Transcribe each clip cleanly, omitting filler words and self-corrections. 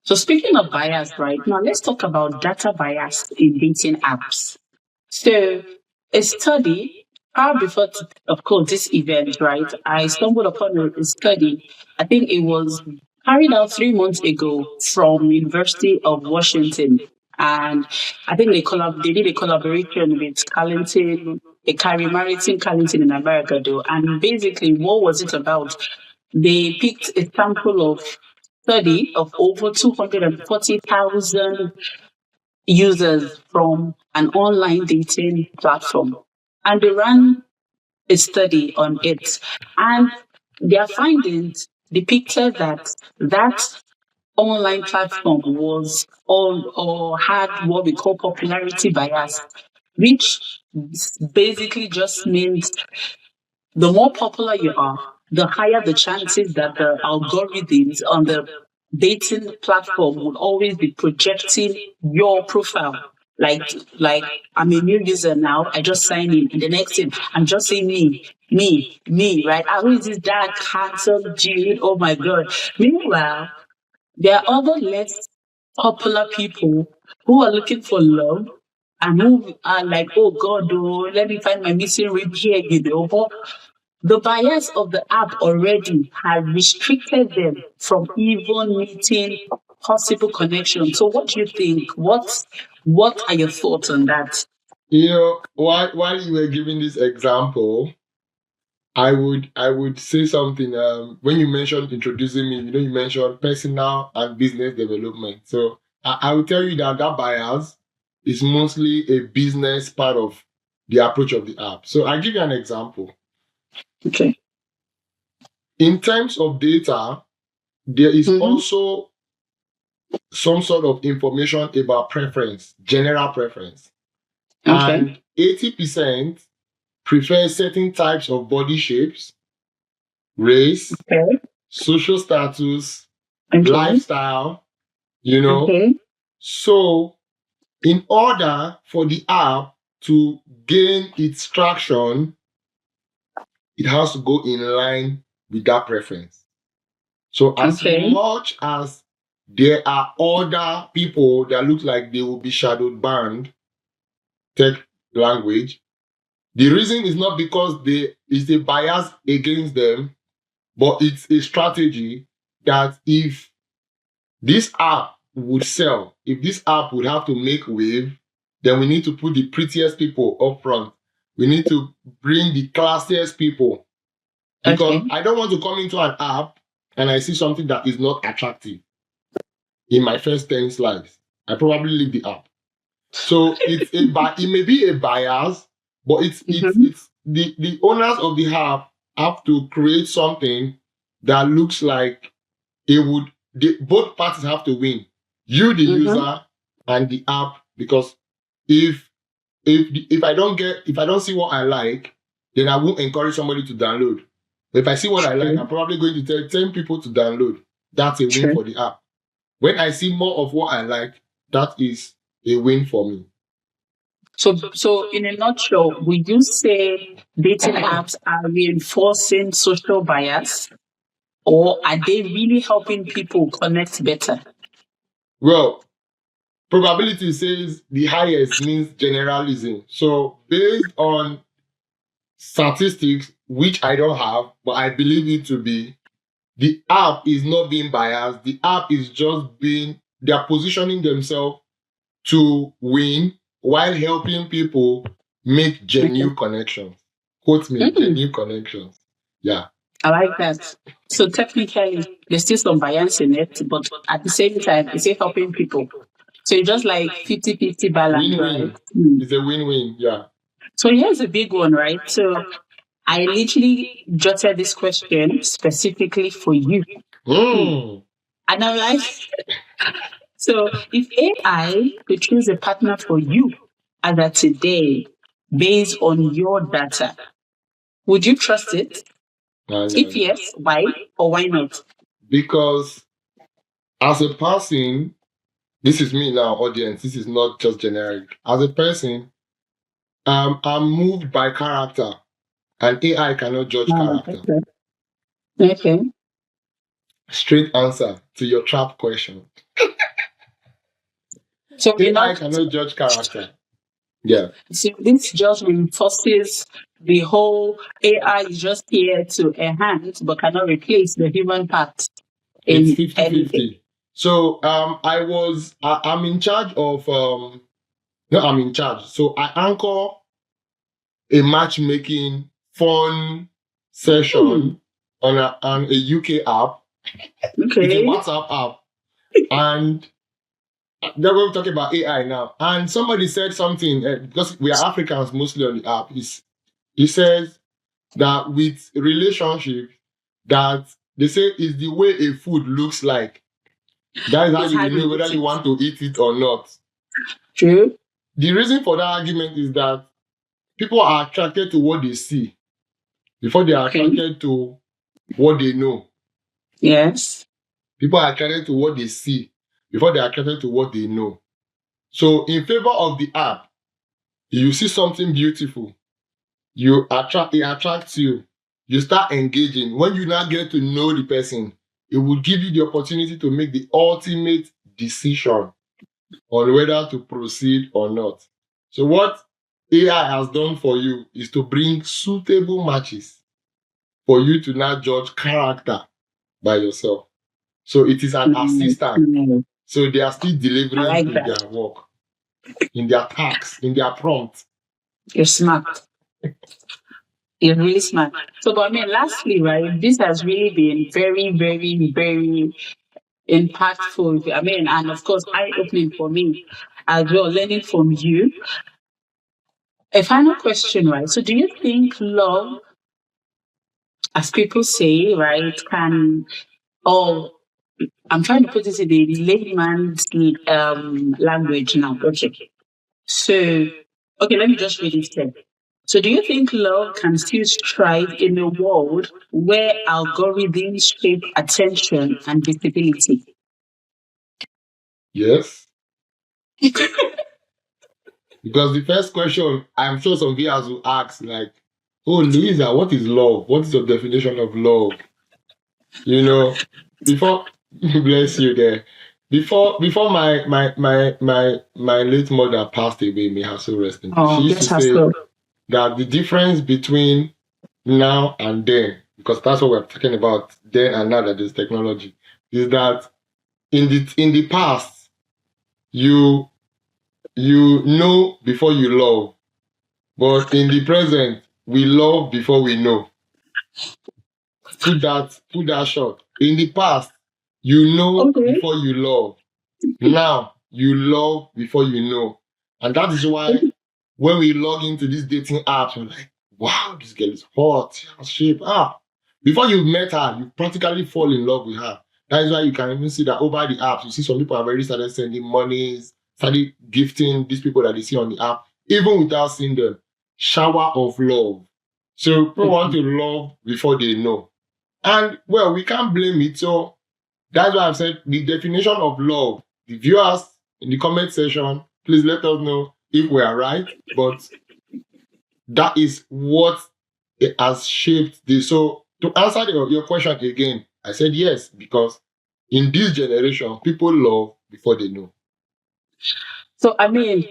So speaking of bias, right now, let's talk about data bias in dating apps. So a study, far before, of course, this event, right? I stumbled upon a study. I think it was carried out 3 months ago from University of Washington, and I think they did a collaboration with Carleton, a Carrie Maritim Carleton in America, though. And basically, what was it about? They picked a sample of study of over 240,000 users from an online dating platform. And they ran a study on it. And their findings depicted that that online platform was on or had what we call popularity bias, which basically just means the more popular you are, the higher the chances that the algorithms on the dating platform would always be projecting your profile. Like I'm a new user now, I just sign in, and the next thing I'm just saying me, right? Who is this dark, handsome dude? Oh my god. Meanwhile, there are other less popular people who are looking for love and who are like, oh God, oh, let me find my missing rib here, But the bias of the app already has restricted them from even meeting possible connections. So what do you think? What are your thoughts on that? While you were giving this example, I would say something. When you mentioned introducing me, you mentioned personal and business development. So I will tell you that bias is mostly a business part of the approach of the app. So I'll give you an example. Okay. In terms of data, there is also some sort of information about preference, general preference. Okay. And 80% prefer certain types of body shapes, race, Okay. social status, Okay. lifestyle, Okay. So, in order for the app to gain its traction, it has to go in line with that preference. So, as much as there are other people that look like they will be shadowed banned, tech language, the reason is not because there is a bias against them, but it's a strategy that if this app would sell, if this app would have to make wave, then we need to put the prettiest people up front. We need to bring the classiest people. Because I don't want to come into an app and I see something that is not attractive in my first 10 slides. I probably leave the app. So it may be a bias, but it's the owners of the app have to create something that looks like it would both parties have to win. You, the user, and the app, because if I don't see what I like, then I won't encourage somebody to download. If I see what I like, I'm probably going to tell 10 people to download. That's a win for the app. When I see more of what I like, that is a win for me. So in a nutshell, would you say dating apps are reinforcing social bias, or are they really helping people connect better? Well, probability says the highest means generalism. So based on statistics, which I don't have, but I believe it to be, the app is not being biased. The app is just they're positioning themselves to win while helping people make genuine connections. Quote me, genuine connections. Yeah. I like that. So technically, there's still some bias in it, but at the same time, it's still helping people. So it's just like 50-50 balance, Win-win. right? It's a win-win, yeah. So here's a big one, right? So I literally jotted this question specifically for you. And I'm like, so if AI could choose a partner for you as of today based on your data, would you trust it? If yes, why or why not? Because as a person, this is me now, audience, this is not just generic. As a person, I'm moved by character, and AI cannot judge character. Okay. Straight answer to your trap question. So you know, AI cannot judge character. Yeah, so this just reinforces the whole AI is just here to enhance but cannot replace the human part it's in anything. 50-50. So I'm in charge of no, I'm in charge. So I anchor a matchmaking fun Hmm, session on a UK app. It's a okay. WhatsApp app. And then we're talking about AI now. And somebody said something, because we are Africans mostly on the app. He says that with relationship, that they say is the way a food looks like. That is how It's you how will know you whether eat you it. want to eat it or not. True. The reason for that argument is that people are attracted to what they see before they are Okay. attracted to what they know. Yes. People are attracted to what they see before they are attracted to what they know. So, in favor of the app, you see something beautiful, it attracts you. You start engaging. When you now get to know the person, it will give you the opportunity to make the ultimate decision on whether to proceed or not. So, what AI has done for you is to bring suitable matches for you to now judge character by yourself. So, it is an Mm, assistant. mm, So, they are still I delivering like in that. their work, in their tasks, in their prompt. You're smart. You're really smart. So, but I mean, lastly, right, this has really been very, very, very impactful. I mean, and of course, eye-opening for me as well, learning from you. A final question, right? So, do you think love, as people say, right, can, or I'm trying to put this in a layman's language now. Okay. So, okay, let me just read it here. So, do you think love can still strive in a world where algorithms shape attention and visibility? Yes. Because the first question, I'm sure some viewers will ask, like, oh, Louisa, what is love? What is your definition of love? You know, before, bless you there. Before my late mother passed away, may her soul rest in peace, she Oh, used to bless her say soul. that the difference between now and then, because that's what we're talking about, then and now that there's technology, is that in the past, you you know before you love. But in the present, we love before we know. Put that short. In the past, you know Okay. before you love. Now you love before you know. And that is why when we log into these dating apps, we're like, wow, this girl is hot, she has shape. Before you've met her, you practically fall in love with her. That is why you can even see that over the apps, you see some people have already started sending monies, started gifting these people that they see on the app, even without seeing them. Shower of love. So people want to love before they know. And well, we can't blame it. So that's why I've said the definition of love. The viewers in the comment section, please let us know if we are right. But that is what it has shaped this. So to answer your question again, I said yes, because in this generation, people love before they know. So, I mean,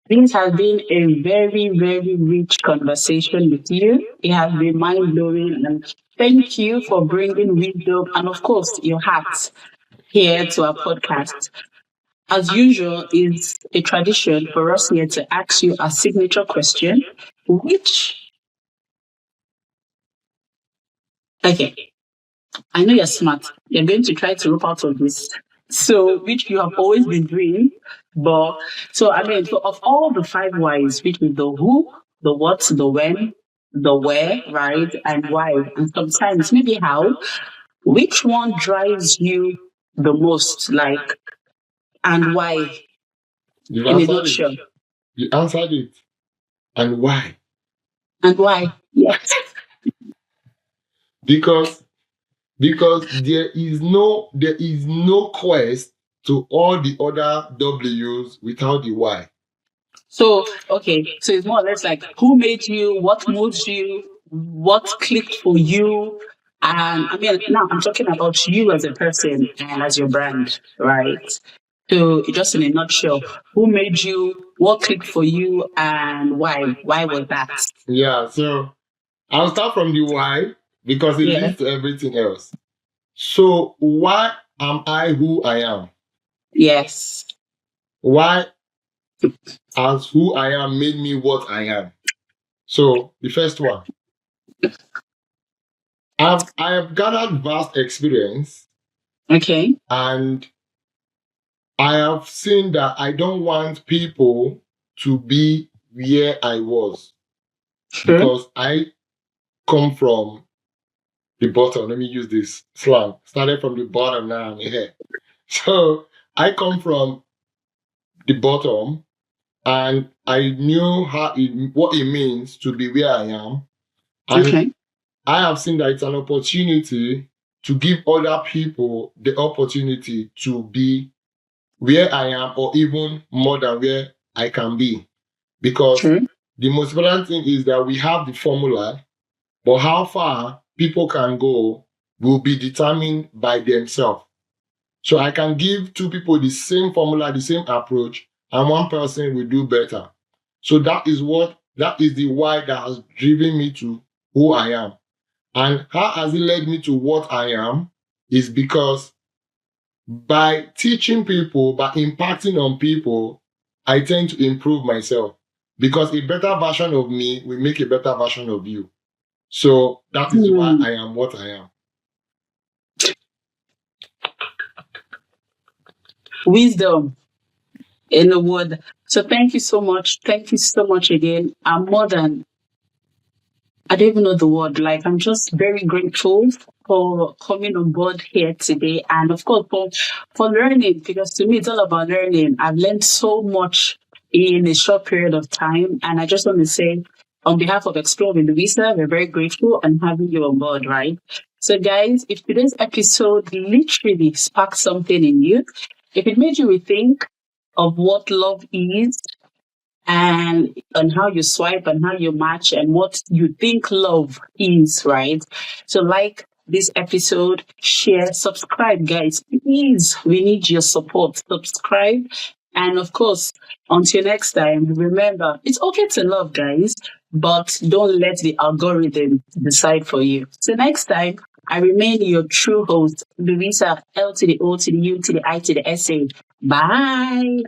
this has been a very, very rich conversation with you. It has been mind blowing. And thank you for bringing wisdom and, of course, your heart here to our podcast. As usual, is a tradition for us here to ask you a signature question, which, okay, I know you're smart. You're going to try to rope out of this. So, which you have always been doing. But, so, I mean, so of all the five whys, which is the who, the what, the when, the where, right, and why, and sometimes maybe how, which one drives you the most, like, and why, You've in a answered it. nutshell? You answered it. And why? And why? Yes. Because there is no quest to all the other W's without the why. So, okay, so it's more or less like who made you, what moves you, what clicked for you. And I mean, now I'm talking about you as a person and as your brand, right? So just in a nutshell, who made you, what clicked for you, and why? Why was that? Yeah, so I'll start from the why because it Yeah. leads to everything else. So, why am I who I am? Yes. Why has who I am made me what I am? So, the first one, I have gathered vast experience Okay. and I have seen that I don't want people to be where I was Sure. because I come from the bottom. Let me use this slang. Started from the bottom, now I'm here. So I come from the bottom and I knew what it means to be where I am. And Okay. I have seen that it's an opportunity to give other people the opportunity to be where I am or even more than where I can be. Because Sure. the most important thing is that we have the formula, but how far people can go will be determined by themselves. So I can give two people the same formula, the same approach, and one person will do better. So that is the why that has driven me to who I am. And how has it led me to what I am? Is because by teaching people, by impacting on people, I tend to improve myself. Because a better version of me will make a better version of you. So that is why Hmm. I am what I am. Wisdom in the word. So thank you so much. Thank you so much again. I'm more than, I don't even know the word. Like, I'm just very grateful for coming on board here today. And of course, for learning, because to me, it's all about learning. I've learned so much in a short period of time. And I just want to say, on behalf of Explore with Louisa, we're very grateful and having you on board, right? So, guys, if today's episode literally sparked something in you, if it made you rethink of what love is, and on how you swipe and how you match and what you think love is, right? So, like this episode, share, subscribe, guys. Please, we need your support. Subscribe. And of course, until next time, remember it's okay to love, guys, but don't let the algorithm decide for you. So, next time, I remain your true host, Louisa, L to the O to the U to the I to the S A. Bye.